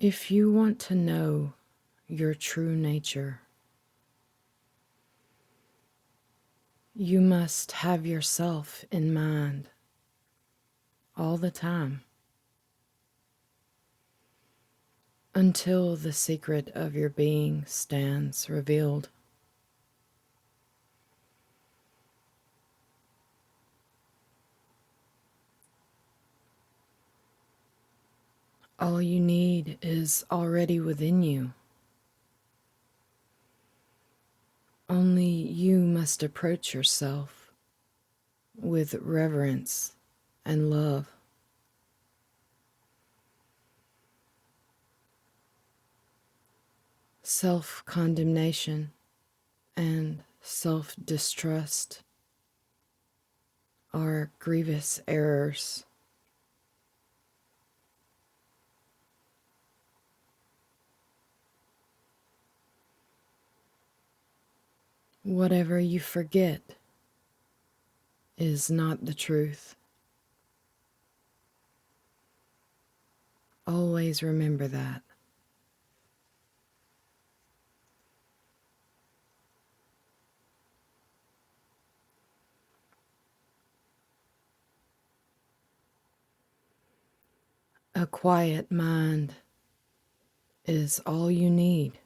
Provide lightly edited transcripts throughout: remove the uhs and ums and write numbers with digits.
If you want to know your true nature, you must have yourself in mind all the time until the secret of your being stands revealed. All you need is already within you. Only you must approach yourself with reverence and love. Self-condemnation and self-distrust are grievous errors. Whatever you forget is not the truth. Always remember that. A quiet mind is all you need.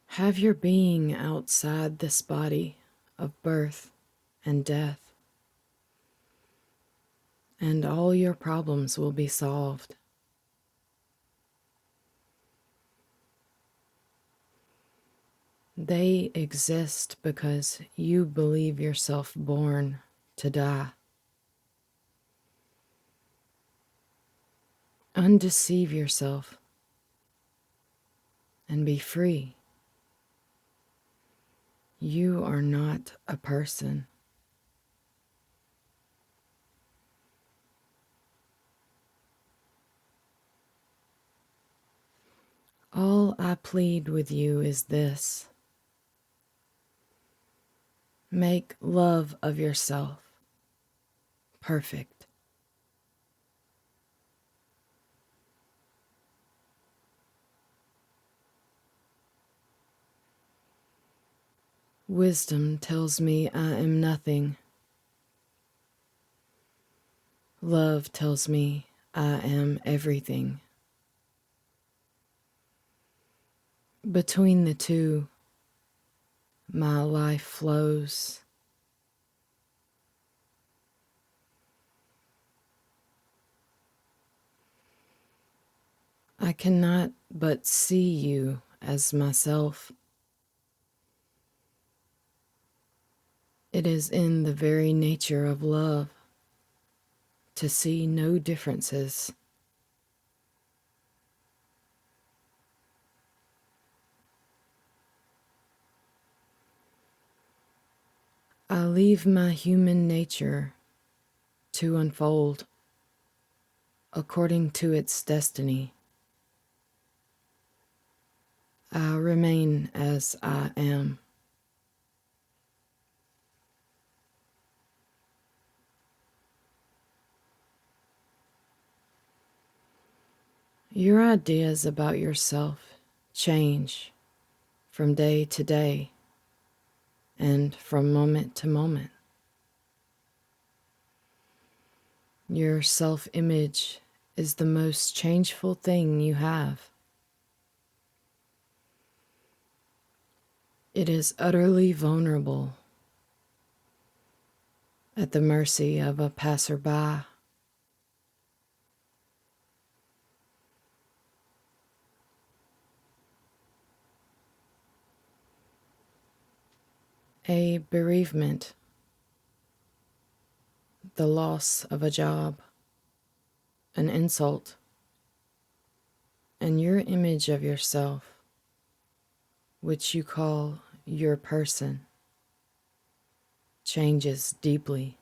Have your being outside this body of birth and death, and all your problems will be solved. They exist because you believe yourself born to die. Undeceive yourself and be free. You are not a person. All I plead with you is this: make love of yourself perfect. Wisdom tells me I am nothing. Love tells me I am everything. Between the two, my life flows. I cannot but see you as myself. It is in the very nature of love to see no differences. I leave my human nature to unfold according to its destiny. I remain as I am. Your ideas about yourself change from day to day and from moment to moment. Your self-image is the most changeful thing you have. It is utterly vulnerable, at the mercy of a passerby. A bereavement, the loss of a job, an insult, and your image of yourself, which you call your person, changes deeply.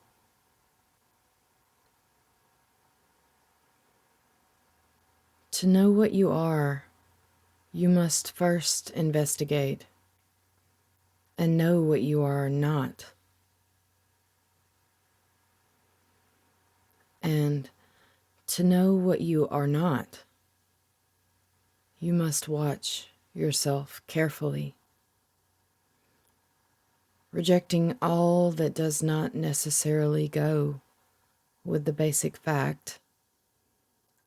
To know what you are, you must first investigate and know what you are not. And to know what you are not, you must watch yourself carefully, rejecting all that does not necessarily go with the basic fact,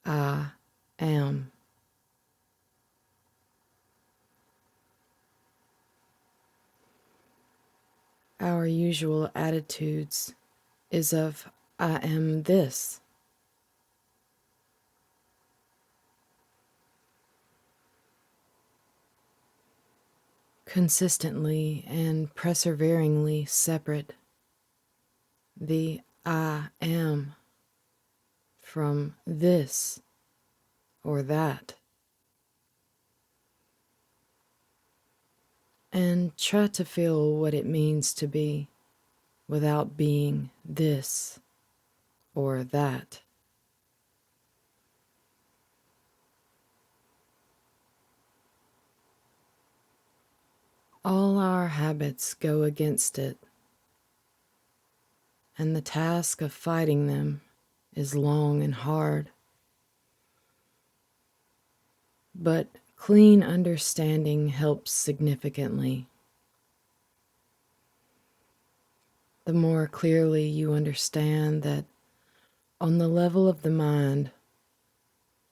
I am. Our usual attitudes is of I am this. Consistently and perseveringly separate the I am from this or that, and try to feel what it means to be without being this or that. All our habits go against it, and the task of fighting them is long and hard. But clean understanding helps significantly. The more clearly you understand that on the level of the mind,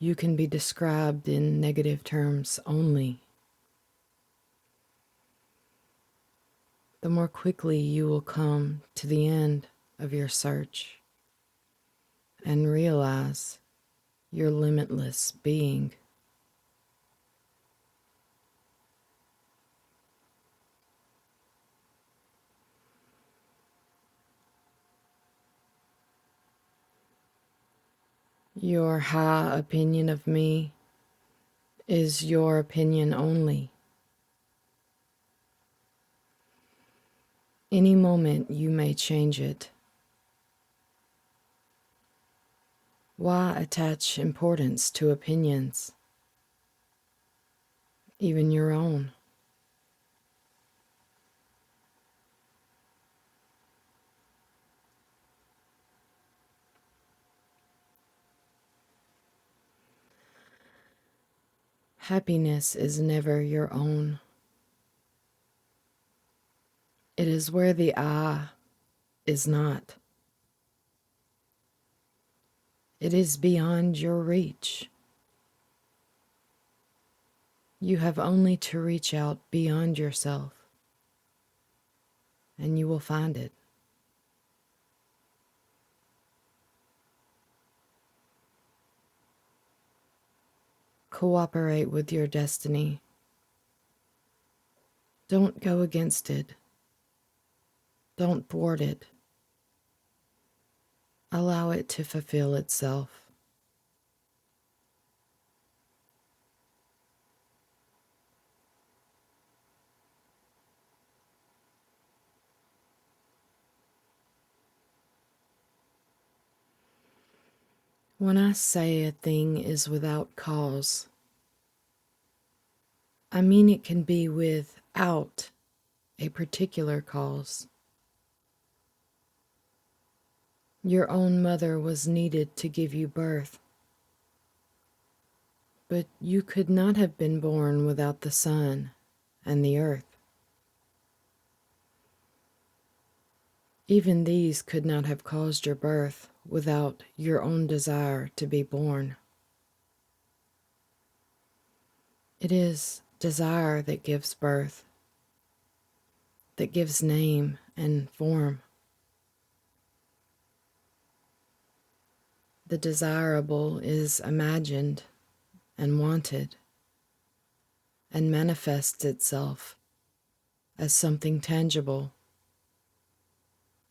you can be described in negative terms only, the more quickly you will come to the end of your search and realize your limitless being. Your high opinion of me is your opinion only. Any moment you may change it. Why attach importance to opinions, even your own? Happiness is never your own. It is where the I is not. It is beyond your reach. You have only to reach out beyond yourself, and you will find it. Cooperate with your destiny. Don't go against it. Don't thwart it. Allow it to fulfill itself. When I say a thing is without cause, I mean it can be without a particular cause. Your own mother was needed to give you birth, but you could not have been born without the sun and the earth. Even these could not have caused your birth without your own desire to be born. It is desire that gives birth, that gives name and form. The desirable is imagined and wanted and manifests itself as something tangible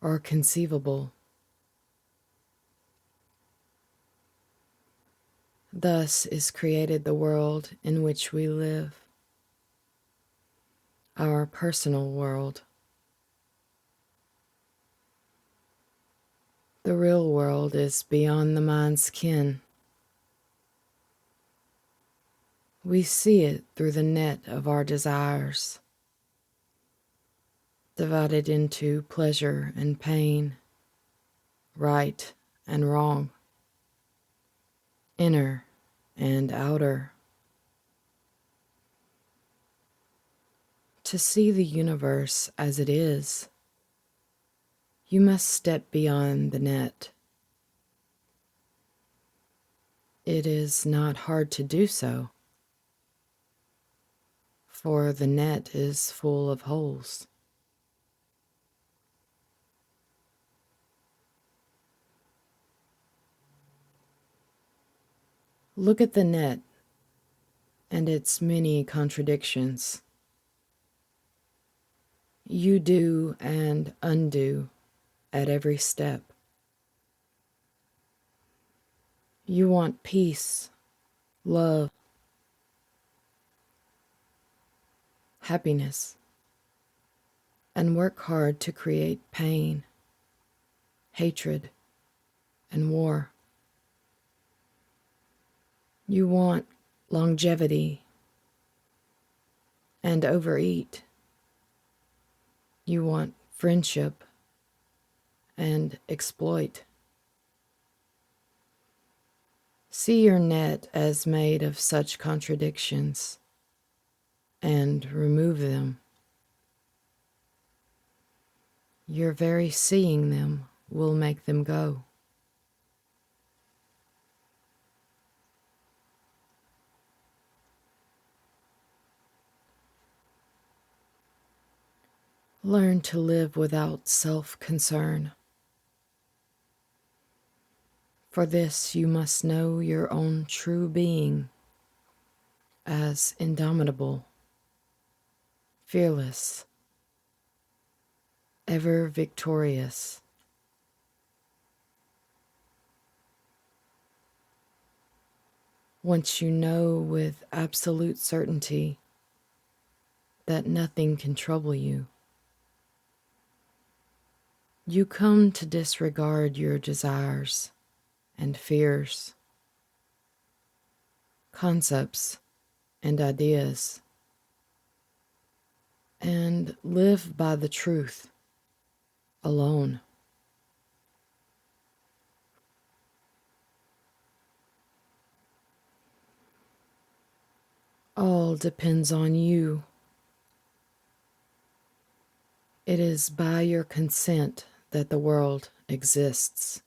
or conceivable. Thus is created the world in which we live, our personal world. The real world is beyond the mind's ken. We see it through the net of our desires, divided into pleasure and pain, right and wrong. inner and outer. To see the universe as it is, you must step beyond the net. It is not hard to do so, for the net is full of holes. Look at the net and its many contradictions. You do and undo at every step. You want peace, love, happiness, and work hard to create pain, hatred, and war. You want longevity and overeat. You want friendship and exploit. See your net as made of such contradictions and remove them. Your very seeing them will make them go. Learn to live without self-concern. For this you must know your own true being as indomitable, fearless, ever victorious. Once you know with absolute certainty that nothing can trouble you, you come to disregard your desires and fears, concepts and ideas, and live by the truth alone. All depends on you. It is by your consent that the world exists.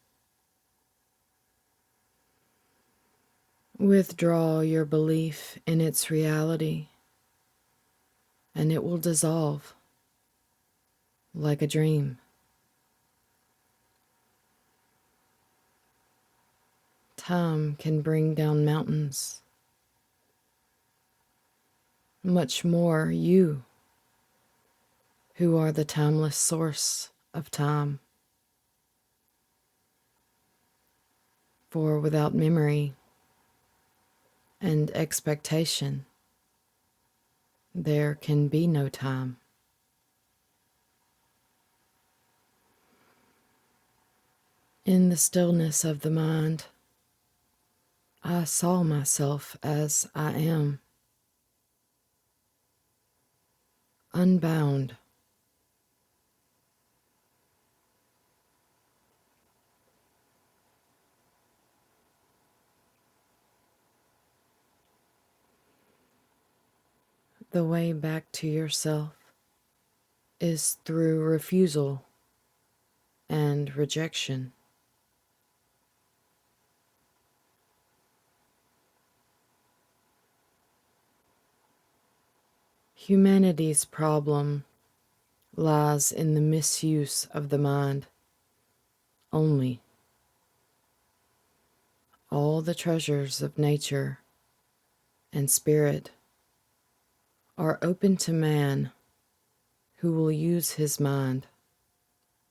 Withdraw your belief in its reality, and it will dissolve like a dream. Time can bring down mountains. Much more you, who are the timeless source of time. For without memory and expectation, there can be no time. In the stillness of the mind, I saw myself as I am, unbound. The way back to yourself is through refusal and rejection. Humanity's problem lies in the misuse of the mind only. All the treasures of nature and spirit are open to man who will use his mind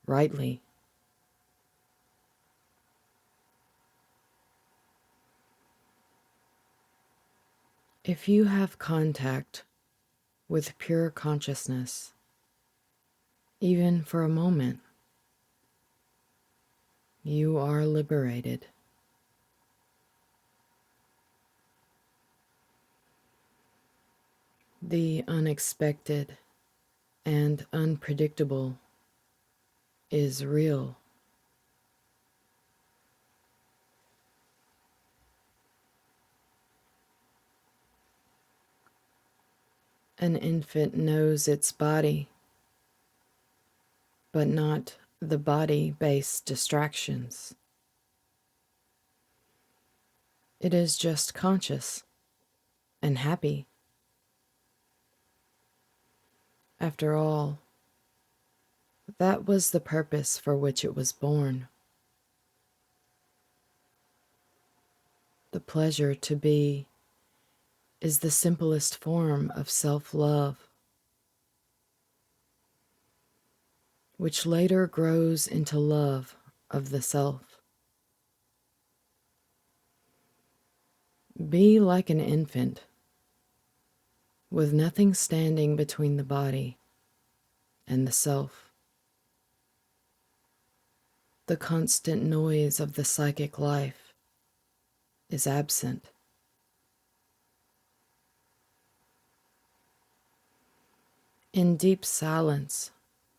rightly. If you have contact with pure consciousness, even for a moment, you are liberated. The unexpected and unpredictable is real. An infant knows its body, but not the body-based distractions. It is just conscious and happy. After all, that was the purpose for which it was born. The pleasure to be is the simplest form of self-love, which later grows into love of the self. Be like an infant, with nothing standing between the body and the self. The constant noise of the psychic life is absent. In deep silence,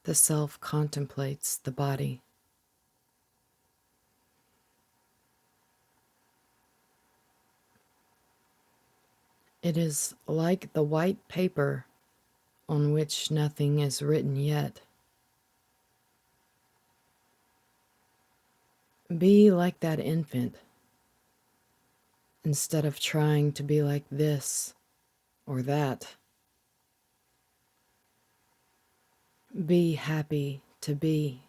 the self contemplates the body. It is like the white paper on which nothing is written yet. Be like that infant, instead of trying to be like this or that. Be happy to be.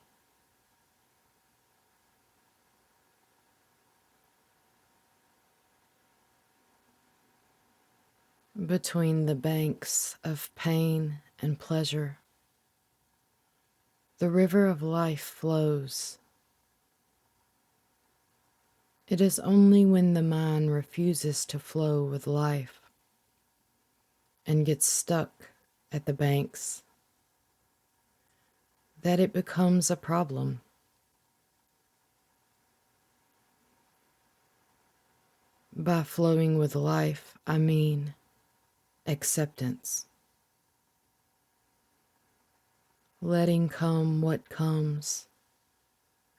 Between the banks of pain and pleasure, the river of life flows. It is only when the mind refuses to flow with life and gets stuck at the banks that it becomes a problem. By flowing with life, I mean acceptance. Letting come what comes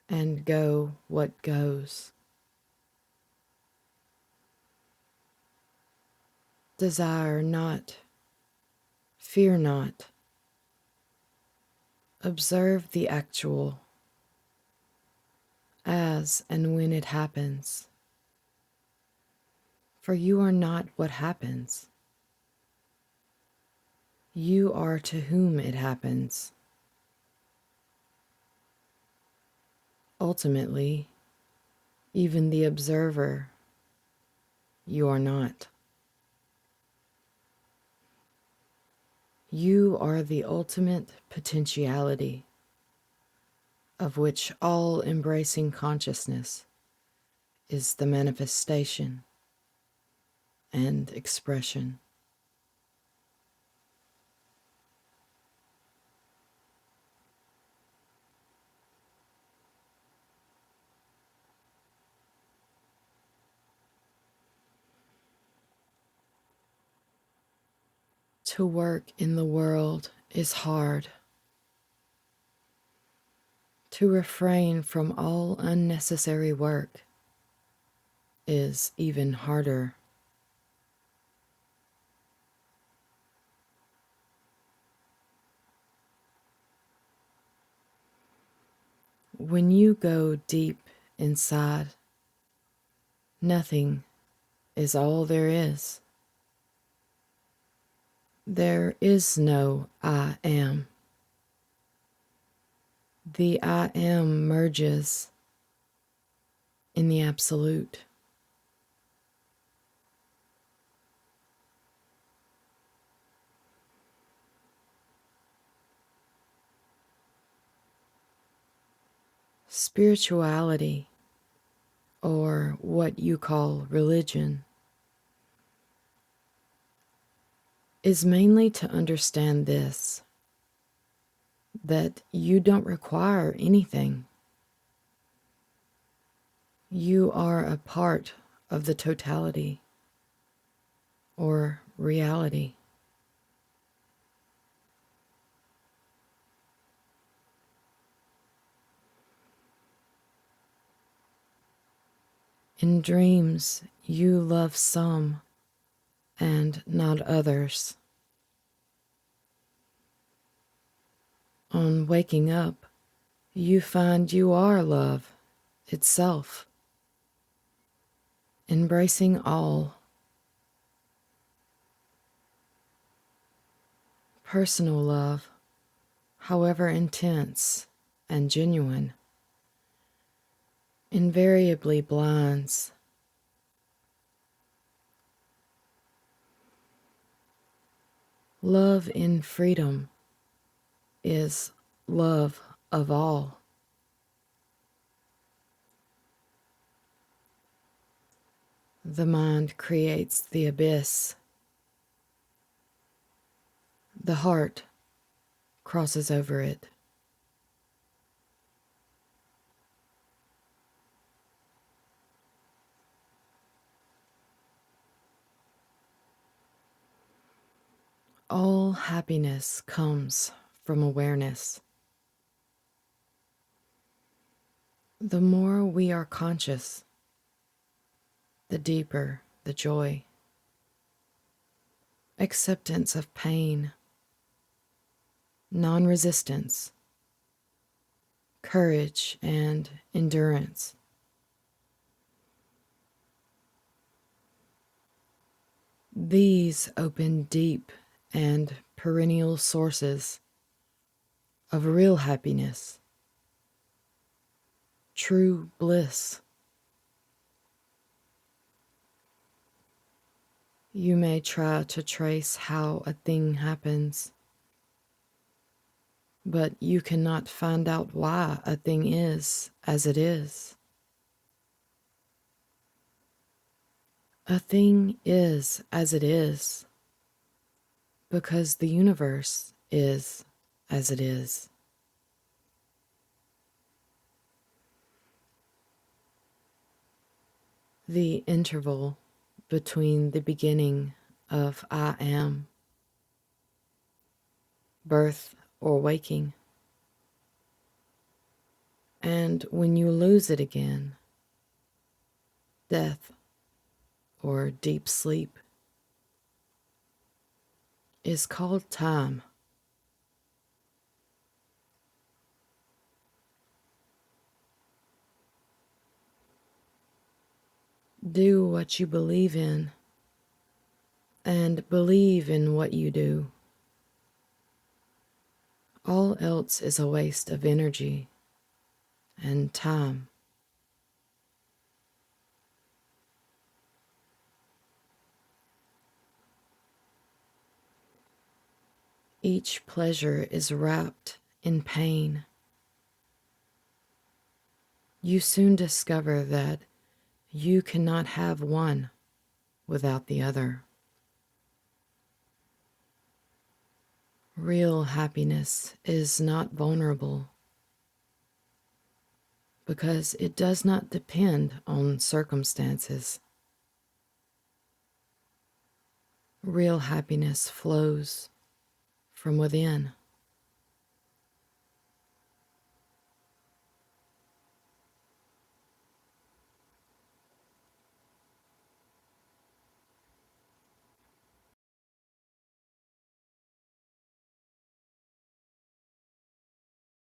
and go what goes. Desire not, fear not. Observe the actual as and when it happens. For you are not what happens. You are to whom it happens. Ultimately, even the observer, you are not. You are the ultimate potentiality, of which all embracing consciousness is the manifestation and expression. To work in the world is hard. To refrain from all unnecessary work is even harder. When you go deep inside, nothing is all there is. There is no I am. The I am merges in the absolute. Spirituality, or what you call religion, is mainly to understand this, that you don't require anything. You are a part of the totality, or reality. In dreams, you love some and not others. On waking up, you find you are love itself, embracing all. Personal love, however intense and genuine, invariably blinds. Love in freedom is love of all. The mind creates the abyss. The heart crosses over it. All happiness comes from awareness. The more we are conscious, the deeper the joy. Acceptance of pain, non-resistance, courage, and endurance. These open deep and perennial sources of real happiness, true bliss. You may try to trace how a thing happens, but you cannot find out why a thing is as it is. A thing is as it is because the universe is as it is. The interval between the beginning of I am, birth or waking, and when you lose it again, death or deep sleep, is called time. Do what you believe in, and believe in what you do. All else is a waste of energy and time. Each pleasure is wrapped in pain. You soon discover that you cannot have one without the other. Real happiness is not vulnerable because it does not depend on circumstances. Real happiness flows from within.